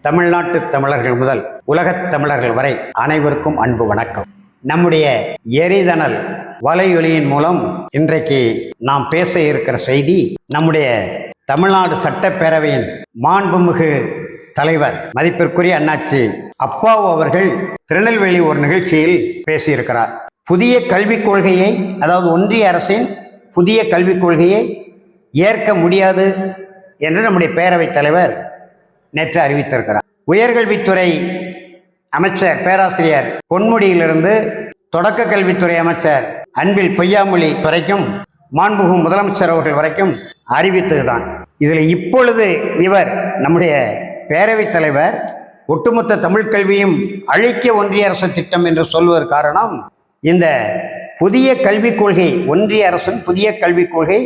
தமிழ்நாட்டு தமிழர்கள் முதல் உலகத் தமிழர்கள் வரை அனைவருக்கும் அன்பு வணக்கம். நம்முடைய எரிதனல் வலையொலியின் மூலம் இன்றைக்கு நாம் பேச இருக்கிற செய்தி, நம்முடைய தமிழ்நாடு சட்டப்பேரவையின் மாண்புமிகு தலைவர் மதிப்பிற்குரிய அண்ணாச்சி அப்பாவு அவர்கள் திருநெல்வேலி ஒரு நிகழ்ச்சியில் பேசியிருக்கிறார். புதிய கல்விக் கொள்கையை, அதாவது ஒன்றிய அரசின் புதிய கல்விக் கொள்கையை ஏற்க முடியாது என்று நம்முடைய பேரவைத் தலைவர் நேற்று அறிவித்திருக்கிறார். உயர்கல்வித்துறை அமைச்சர் பேராசிரியர் பொன்முடியிலிருந்து தொடக்க கல்வித்துறை அமைச்சர் அன்பில் பொய்யாமொழி வரைக்கும், மாண்புமிகு முதலமைச்சர் அவர்கள் வரைக்கும் அறிவித்ததுதான். இதில் இப்பொழுது இவர் நம்முடைய பேரவைத் தலைவர் ஒட்டுமொத்த தமிழ் கல்வியும் அழிக்க ஒன்றிய அரசு திட்டம் என்று சொல்வதற்கு காரணம், இந்த புதிய கல்விக் கொள்கை, ஒன்றிய அரசின் புதிய கல்விக் கொள்கை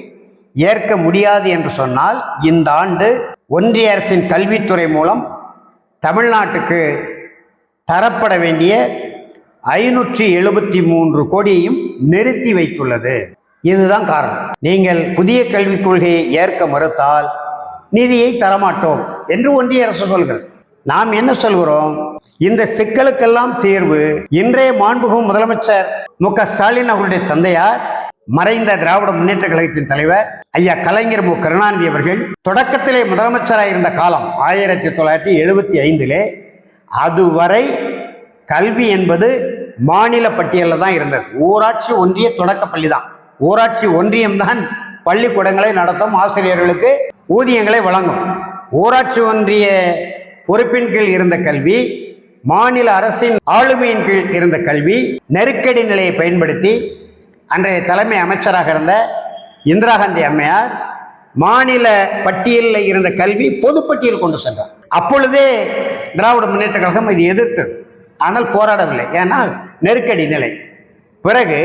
ஏற்க முடியாது என்று சொன்னால், இந்த ஆண்டு ஒன்றிய அரசின் கல்வித்துறை மூலம் தமிழ்நாட்டுக்கு தரப்பட வேண்டிய 573 கோடியையும் நிறுத்தி வைத்துள்ளது. இதுதான் காரணம். நீங்கள் புதிய கல்விக் கொள்கையை ஏற்க மறுத்தால் நிதியை தரமாட்டோம் என்று ஒன்றிய அரசு சொல்கிறது. நாம் என்ன சொல்கிறோம்? இந்த சிக்கலுக்கெல்லாம் தீர்வு இன்றைய மாண்புமிகு முதலமைச்சர் மு.க. ஸ்டாலின் அவர்களுடைய தந்தையார், மறைந்த திராவிட முன்னேற்ற கழகத்தின் தலைவர் ஐயா கலைஞர் மு. கருணாநிதி அவர்கள் தொடக்கத்திலே முதலமைச்சராக இருந்த காலம் 1975, அதுவரை கல்வி என்பது மாநில பட்டியலில் தான் இருந்தது. ஊராட்சி ஒன்றிய தொடக்கப்பள்ளி தான், ஊராட்சி ஒன்றியம் தான் பள்ளிக்கூடங்களை நடத்தும், ஆசிரியர்களுக்கு ஊதியங்களை வழங்கும். ஊராட்சி ஒன்றிய பொறுப்பின் கீழ் இருந்த கல்வி, மாநில அரசின் ஆளுமையின் கீழ் இருந்த கல்வி, நெருக்கடி நிலையை பயன்படுத்தி அன்றைய தலைமை அமைச்சராக இருந்த இந்திரா காந்தி அம்மையார் மாநில பட்டியலில் இருந்த கல்வி பொதுப்பட்டியல் கொண்டு சென்றார். அப்பொழுதே திராவிட முன்னேற்ற கழகம் இது எதிர்த்தது, ஆனால் போராடவில்லை. ஏனால் நெருக்கடி நிலை. பிறகு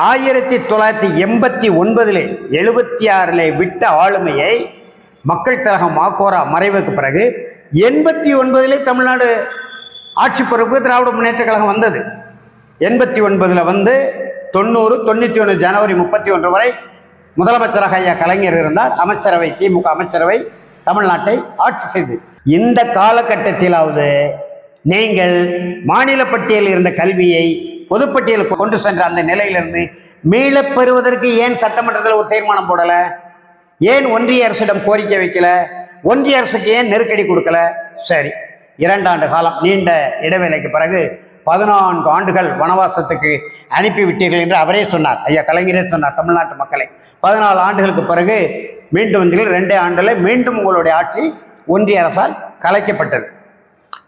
1989 76 விட்ட ஆளுமையை மக்கள் கழகம் மாக்கோரா மறைவுக்கு பிறகு 89 தமிழ்நாடு ஆட்சி பொறுப்பு திராவிட முன்னேற்ற கழகம் வந்தது. 89 வந்து 90, 91 ஜனவரி 31 வரை முதலமைச்சராக ஐயா கலைஞர் இருந்தார். அமைச்சரவை, திமுக அமைச்சரவை தமிழ்நாட்டை ஆட்சி செய்து. இந்த காலகட்டத்திலாவது நீங்கள் மாநில பட்டியலில் இருந்த கல்வியை பொதுப்பட்டியலுக்கு கொண்டு சென்ற அந்த நிலையிலிருந்து மீளப் பெறுவதற்கு ஏன் சட்டமன்றத்தில் ஒரு தீர்மானம் போடல? ஏன் ஒன்றிய அரசிடம் கோரிக்கை வைக்கல? ஒன்றிய அரசுக்கு ஏன் நெருக்கடி கொடுக்கல? சரி, 2 ஆண்டு காலம் நீண்ட இடைவேளைக்கு பிறகு 14 ஆண்டுகள் வனவாசத்துக்கு அனுப்பிவிட்டீர்கள் என்று அவரே சொன்னார். ஐயா கலைஞரே சொன்னார் தமிழ்நாட்டு மக்களை. 14 ஆண்டுகளுக்கு பிறகு மீண்டும் வந்தீர்கள். 2 ஆண்டுல மீண்டும் உங்களுடைய ஆட்சி ஒன்றிய அரசால் கலைக்கப்பட்டது.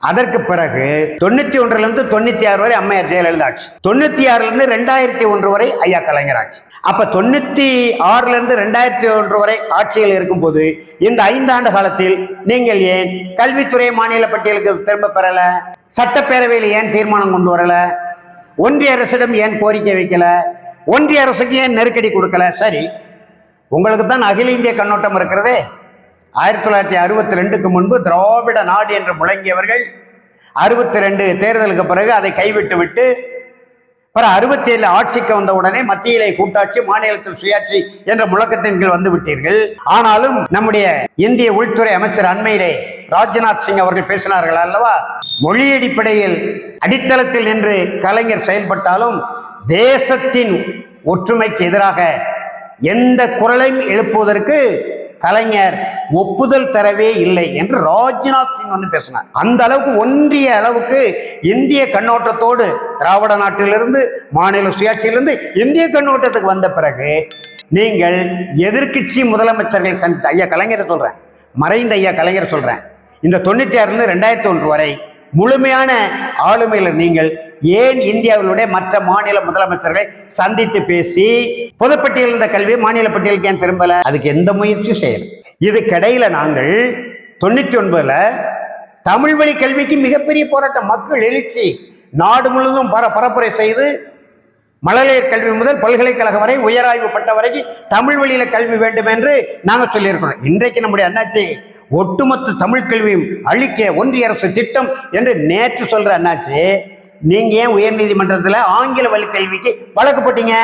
அதற்கு பிறகு 91 96 வரை அம்மையார் ஜெயலலிதா ஆட்சி, 96 2001 வரை ஐயா கலைஞர் ஆட்சி. அப்ப 96 2001 வரை ஆட்சியில் இருக்கும்போது இந்த 5 ஆண்டு காலத்தில் நீங்கள் ஏன் கல்வித்துறை மாநில பட்டியலுக்கு திரும்ப பெறல? சட்டப்பேரவையில் ஏன் தீர்மானம் கொண்டு வரல? ஒன்றிய அரசிடம் ஏன் கோரிக்கை வைக்கல? ஒன்றிய அரசுக்கு ஏன் நெருக்கடி கொடுக்கல? சரி, உங்களுக்கு தான் அகில இந்திய கண்ணோட்டம் இருக்கிறதே. 1962 முன்பு திராவிட நாடு என்று முழங்கியவர்கள் 62 தேர்தலுக்கு பிறகு அதை கைவிட்டு விட்டு 67 ஆட்சிக்கு வந்த உடனே மத்தியிலே கூட்டாட்சி, மாநிலத்தில் சுயாட்சி என்ற முழக்கத்தின் கீழ் வந்து விட்டீர்கள். ஆனாலும் நம்முடைய இந்திய உள்துறை அமைச்சர் அண்மையிலே ராஜ்நாத் சிங் அவர்கள் பேசினார்கள் அல்லவா, மொழி அடிப்படையில் அடித்தளத்தில் நின்று கலைஞர் செயல்பட்டாலும் தேசத்தின் ஒற்றுமைக்கு எதிராக எந்த குரலையும் எழுப்புவதற்கு கலைஞர் ஒப்புதல் தரவே இல்லை என்று ராஜ்நாத் சிங் வந்து பேசினார். அந்த அளவுக்கு ஒன்றிய அளவுக்கு இந்திய கண்ணோட்டத்தோடு திராவிட நாட்டிலிருந்து, மாநில சுயாட்சியிலிருந்து இந்திய கண்ணோட்டத்துக்கு வந்த பிறகு நீங்கள் எதிர்க்கட்சி முதலமைச்சர்கள் சந்தித்த ஐயா கலைஞரை சொல்றேன், மறைந்த ஐயா கலைஞர் சொல்றேன், இந்த 96 2001 வரை முழுமையான ஆளுமையில் நீங்கள் ஏன் இந்தியாவிலுடைய மற்ற மாநில முதலமைச்சர்களை சந்தித்து பேசி பொதுப்பட்டியல் இருந்த கல்வி மாநில பட்டியலுக்கு ஏன் திரும்பல? அதுக்கு எந்த முயற்சியும் செய்யல. இதுக்கிடையில நாங்கள் 99 தமிழ் வழி கல்விக்கு மிகப்பெரிய போராட்டம், மக்கள் எழுச்சி, நாடு முழுவதும் பரப்புரை செய்து மழலையர் கல்வி முதல் பல்கலைக்கழகம் வரை, உயராய்வு பட்ட வரைக்கும் தமிழ் வழியில கல்வி வேண்டும் என்று நாங்கள் சொல்லியிருக்கிறோம். இன்றைக்கு நம்முடைய அண்ணாச்சி ஒட்டுமொத்த தமிழ் கல்வியும் அழிக்க ஒன்றிய அரசு திட்டம் என்று நேற்று சொல்ற அண்ணாச்சி, நீங்க ஏன் உயர் நீதிமன்றத்தில் ஆங்கில வழி கல்விக்கு வழக்கு போட்டீங்க?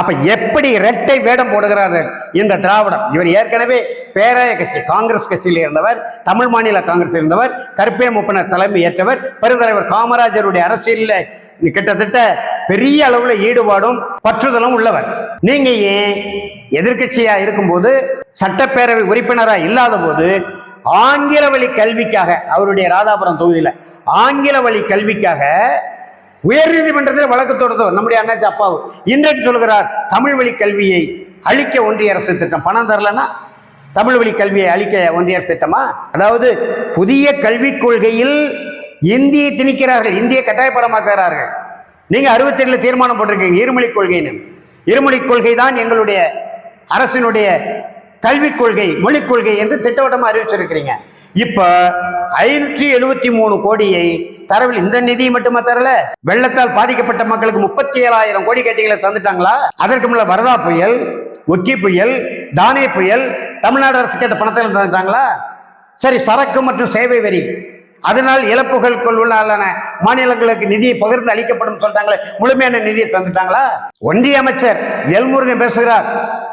அப்ப எப்படி இரட்டை வேடம் போடுகிறார்கள் இந்த திராவிடம்? இவர் ஏற்கனவே பேராய கட்சி காங்கிரஸ் கட்சியில் இருந்தவர், தமிழ் மாநில காங்கிரஸ் இருந்தவர், கருப்பே மூப்பனார் தலைமை ஏற்றவர், பெருந்தலைவர் காமராஜருடைய அரசியலில் கிட்டத்தட்ட பெரிய அளவுல ஈடுபாடும் பற்றுதலும் உள்ளவர். நீங்க ஏன் எதிர்கட்சியா இருக்கும்போது, சட்டப்பேரவை உறுப்பினரா இல்லாத போது ஆங்கில வழி கல்விக்காக, அவருடைய ராதாபுரம் தொகுதியில ஆங்கில வழி கல்விக்காக உயர் நீதிமன்றத்தில் வழக்கு தொடுத்தவர் நம்முடைய அண்ணாச்சி அப்பாவு இன்றைக்கு சொல்கிறார் தமிழ் வழி கல்வியை அழிக்க ஒன்றிய அரசு திட்டம். பணம் தரலன்னா தமிழ் வழி கல்வியை அழிக்க ஒன்றிய அரசு திட்டமா? அதாவது புதிய கல்விக் கொள்கையில் இந்தியை திணிக்கிறார்கள், இந்தியை கட்டாயப்படமாக்குகிறார்கள். நீங்க 67 தீர்மானம் போட்டிருக்கீங்க இருமொழி கொள்கைன்னு. இருமொழி கொள்கை தான் எங்களுடைய அரசினுடைய கல்விக் கொள்கை, மொழிக் கொள்கை என்று திட்டவட்டமா அறிவிச்சிருக்கிறீங்க. இப்ப 573 கோடியை தரவில் இந்த நிதியை மட்டுமா தரல, வெள்ளத்தால் பாதிக்கப்பட்ட மக்களுக்கு 37,000 கோடி கேட்டீங்களா, தந்துட்டாங்களா? அதற்கு முன்ன வரதா புயல், ஒக்கி புயல், தானே புயல் தமிழ்நாடு அரசு கேட்ட பணத்தில் தந்துட்டாங்களா? சரி, சரக்கு மற்றும் சேவை வரி, அதனால் இழப்புகளுக்குள் உள்ளான மாநிலங்களுக்கு நிதியை பகிர்ந்து அளிக்கப்படும் சொல்றாங்களே, முழுமையான நிதியை தந்துட்டாங்களா? ஒன்றிய அமைச்சர் எல்முருகன் பேசுகிறார்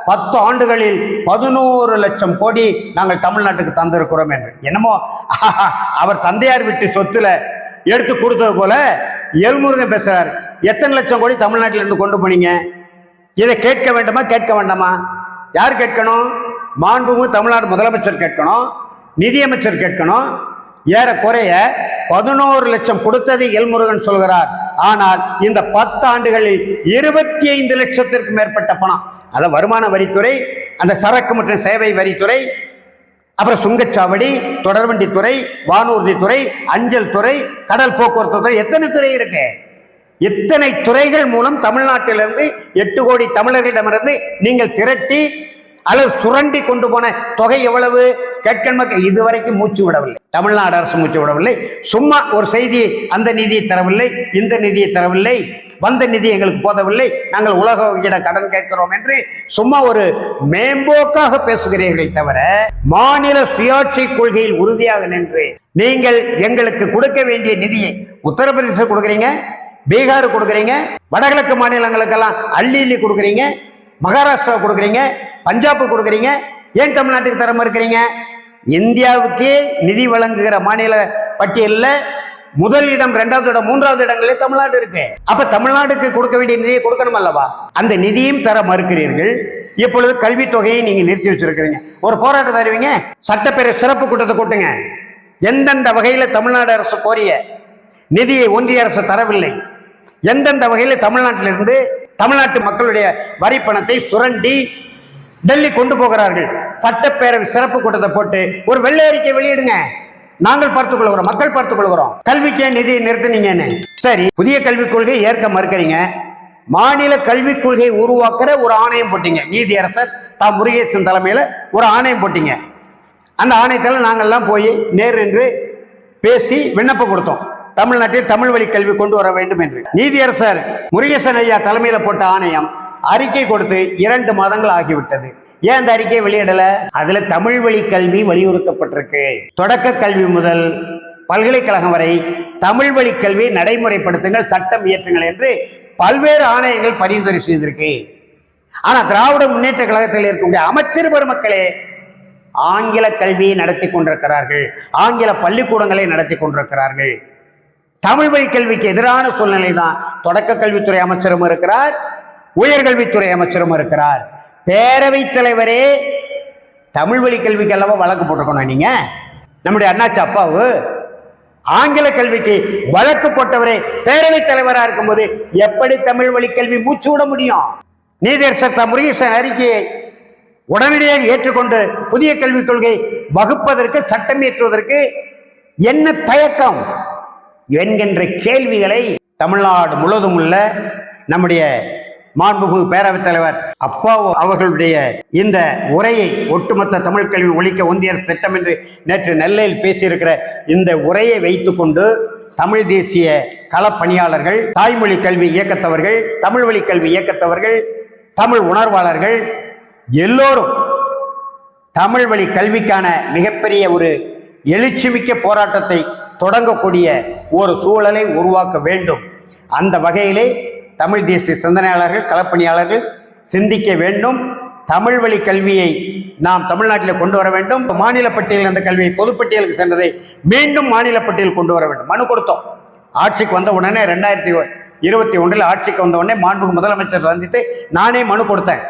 10 ஆண்டுகளில் 11 லட்சம் கோடி நாங்கள் தமிழ்நாட்டுக்கு தந்திருக்கிறோம் என்று. என்னமோ அவர் தந்தையார் வீட்டு சொத்துல எடுத்து கொடுத்தது போல எல்முருகன் பேசுறார். எத்தனை லட்சம் கோடி தமிழ்நாட்டில இருந்து கொண்டு போனீங்க? இதை கேட்க வேண்டாமா, கேட்க வேண்டாமா? யார் கேட்கணும்? மாண்புமிகு தமிழ்நாடு முதலமைச்சர் கேட்கணும், நிதியமைச்சர் கேட்கணும். ஏறக்குறைய 11 லட்சம் கொடுத்தது எல்முருகன் சொல்கிறார். ஆனால் இந்த 10 ஆண்டுகளில் 25 லட்சத்திற்கு மேற்பட்ட பணம், அத வருமான வரித்துறை, அந்த சரக்கு மற்றும் சேவை வரித்துறை, அப்புறம் சுங்கச்சாவடி, தொடர்வண்டித்துறை, வானூர்தித்துறை, அஞ்சல் துறை, கடல் போக்குவரத்து துறை, எத்தனை துறை இருக்கு? இத்தனை துறைகள் மூலம் தமிழ்நாட்டிலிருந்து 8 கோடி தமிழர்களிடமிருந்து நீங்கள் திரட்டி அல்லது சுரண்டி கொண்டு போன தொகை எவ்வளவு? கேட்க இதுவரைக்கும் மூச்சு விடவில்லை, தமிழ்நாடு அரசு மூச்சு விடவில்லை. சும்மா ஒரு செய்தி, அந்த நிதியை தரவில்லை, இந்த நிதியை தரவில்லை, வந்த நிதி எங்களுக்கு போதவில்லை, நாங்கள் உலக வங்கியிடம் கடன் கேட்கிறோம் என்று சும்மா ஒரு மேம்போக்காக பேசுகிறீர்கள் தவிர, மாநில சுயாட்சி கொள்கையில் உறுதியாக நின்று நீங்கள் எங்களுக்கு கொடுக்க வேண்டிய நிதியை உத்தரப்பிரதேசம் கொடுக்குறீங்க, பீகார் கொடுக்குறீங்க, வடகிழக்கு மாநிலங்களுக்கெல்லாம் அள்ளி கொடுக்குறீங்க, மகாராஷ்டிரா கொடுக்குறீங்க, பஞ்சாப் கொடுக்குறீங்க. ஏன் தமிழ்நாட்டுக்கு தர மறுக்கிறீங்க? இந்தியாவுக்கே நிதி வழங்குகிற மாநில பட்டியலில் முதல் இடம், 2வது இடம், 3வது இடங்களே தமிழ்நாடு இருக்கு. அப்ப தமிழ்நாடுக்கு கொடுக்க வேண்டிய நிதியை கொடுக்கணும் அல்லவா? அந்த நிதியும் தர மறுக்கிறீர்கள். இப்பொழுது கல்வித்தொகையை நீங்க நிறுத்தி வச்சிருக்கிறீங்க. ஒரு போராட்டம் தருவீங்க, சட்டப்பேரவை சிறப்பு கூட்டத்தை கூட்டுங்க. எந்தெந்த வகையில தமிழ்நாடு அரசு கோரிய நிதியை ஒன்றிய அரசு தரவில்லை, எந்தெந்த வகையில தமிழ்நாட்டிலிருந்து தமிழ்நாட்டு மக்களுடைய வரி பணத்தை சுரண்டி டெல்லி கொண்டு போகிறார்கள், சட்டப்பேரவை சிறப்பு கூட்டத்தை போட்டு ஒரு வெள்ளை அறிக்கை வெளியிடுங்க. நாங்கள் பார்த்துக் கொள்கிறோம், மக்கள் பார்த்துக் கொள்கிறோம். கல்விக்கே நிதியை நிறுத்தினீங்கன்னு. சரி, புதிய கல்விக் கொள்கை ஏற்க மறுக்கிறீங்க. மாநில கல்விக் கொள்கையை உருவாக்குற ஒரு ஆணையம் போட்டீங்க. நீதியரசர் முருகேசன் தலைமையில ஒரு ஆணையம் போட்டீங்க. அந்த ஆணையத்தில் நாங்கள்லாம் போய் நின்று பேசி விண்ணப்பம் கொடுத்தோம், தமிழ்நாட்டில் தமிழ் வழி கல்வி கொண்டு வர வேண்டும் என்று. நீதியரசர் முருகேசன் ஐயா தலைமையில போட்ட ஆணையம் அறிக்கை கொடுத்து 2 மாதங்கள் ஆகிவிட்டது. ஏன் அந்த அறிக்கையை வெளியிடல? அதுல தமிழ் வழி கல்வி வலியுறுத்தப்பட்டிருக்கு. தொடக்க கல்வி முதல் பல்கலைக்கழகம் வரை தமிழ் வழி கல்வி நடைமுறைப்படுத்துங்கள், சட்டம் இயற்றுங்கள் என்று பல்வேறு ஆணையங்கள் பரிந்துரை செய்திருக்கு. ஆனா திராவிட முன்னேற்ற கழகத்தில் இருக்கக்கூடிய அமைச்சர் பெருமக்களே ஆங்கில கல்வியை நடத்தி கொண்டிருக்கிறார்கள், ஆங்கில பள்ளிக்கூடங்களை நடத்தி கொண்டிருக்கிறார்கள். தமிழ் வழி கல்விக்கு எதிரான சூழ்நிலை தான் தொடக்க கல்வித்துறை அமைச்சரும் இருக்கிறார், உயர்கல்வித்துறை அமைச்சரும் இருக்கிறார். பேரவைத் தலைவரே தமிழ் வழி கல்விக்கு அல்லவா வழக்கு போட்டிருக்கணும். நீங்க நம்முடைய அண்ணாச்சி அப்பாவு ஆங்கில கல்விக்கு வழக்கு போட்டவரே பேரவைத் தலைவராக இருக்கும்போது எப்படி தமிழ் வழி கல்வி மூச்சு விட முடியும்? நீதியரசர் முருகேசன் அறிக்கையை உடனடியாக ஏற்றுக்கொண்டு புதிய கல்விக் கொள்கை வகுப்பதற்கு, சட்டம் இயற்றுவதற்கு என்ன தயக்கம் என்கின்ற கேள்விகளை தமிழ்நாடு முழுவதும் உள்ள நம்முடைய மாண்புமிகு பேரவைத் தலைவர் அப்பா அவர்களுடைய இந்த உரையை, ஒட்டுமொத்த தமிழ் கல்வி ஒழிக்க ஒன்றிய அரசு திட்டம் என்று நேற்று நெல்லையில் பேசியிருக்கிற இந்த உரையை வைத்துக்கொண்டு தமிழ் தேசிய களப்பணியாளர்கள், தாய்மொழி கல்வி இயக்கத்தவர்கள், தமிழ் வழி கல்வி இயக்கத்தவர்கள், தமிழ் உணர்வாளர்கள் எல்லோரும் தமிழ் வழி கல்விக்கான மிகப்பெரிய ஒரு எழுச்சிமிக்க போராட்டத்தை தொடங்கக்கூடிய ஒரு சூழலை உருவாக்க வேண்டும். அந்த வகையிலே தமிழ் தேசிய சிந்தனையாளர்கள், களப்பணியாளர்கள், சிந்திக்க வேண்டும். தமிழ் வழி கல்வியை நாம் தமிழ்நாட்டில் கொண்டு வர வேண்டும். மாநில பட்டியல் அந்த கல்வியை பொதுப்பட்டியலுக்கு சென்றதை மீண்டும் மாநில பட்டியல் கொண்டு வர வேண்டும். மனு கொடுத்தோம். ஆட்சிக்கு வந்த உடனே 2021 ஆட்சிக்கு வந்த உடனே மாண்புமிகு முதலமைச்சர் சந்தித்து நானே மனு கொடுத்தேன்.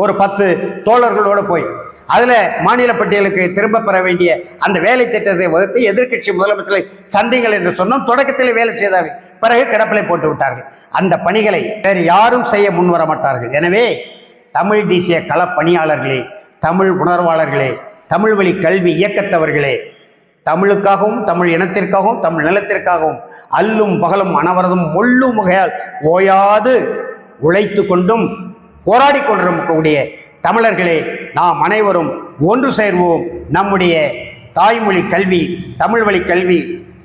ஒரு 10 தோழர்களோடு போய் அதில் மாநில பட்டியலுக்கு திரும்ப பெற வேண்டிய அந்த வேலை திட்டத்தை வகுத்து எதிர்க்கட்சி முதலமைச்சரை சந்திங்கள் என்று சொன்னோம். தொடக்கத்தில் வேலை செய்தார்கள், பிறகு கிடப்பிலை போட்டு விட்டார்கள். அந்த பணிகளை வேறு யாரும் செய்ய முன்வர மாட்டார்கள். எனவே தமிழ் தேசிய களப்பணியாளர்களே, தமிழ் உணர்வாளர்களே, தமிழ் வழி கல்வி இயக்கத்தவர்களே, தமிழுக்காகவும் தமிழ் இனத்திற்காகவும் தமிழ் நிலத்திற்காகவும் அல்லும் பகலும் அனவரதும் முள்ளும் வகையால் ஓயாது உழைத்து கொண்டும் போராடி கொண்டிருக்கக்கூடிய தமிழர்களே, நாம் அனைவரும் ஒன்று சேர்வோம். நம்முடைய தாய்மொழி கல்வி, தமிழ் வழி கல்வி,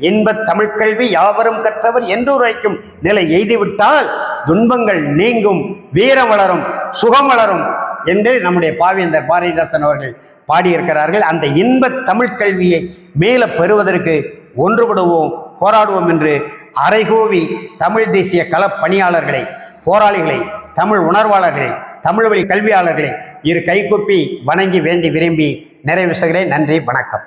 இன்பத் தமிழ் கல்வி யாவரும் கற்றவர் என்று உரைக்கும் நிலை எய்துவிட்டால் துன்பங்கள் நீங்கும், வீரம் வளரும், சுகம் வளரும் என்று நம்முடைய பாவேந்தர் பாரதிதாசன் அவர்கள் பாடியிருக்கிறார்கள். அந்த இன்பத் தமிழ் கல்வியை மேல பெறுவதற்கு ஒன்றுபடுவோம், போராடுவோம் என்று அறைகூவி தமிழ் தேசிய களப்பணியாளர்களை, போராளிகளை, தமிழ் உணர்வாளர்களை, தமிழ் வழி கல்வியாளர்களை இரு கைகூப்பி வணங்கி வேண்டி விரும்பி நிறைவு செய்கிறேன். நன்றி, வணக்கம்.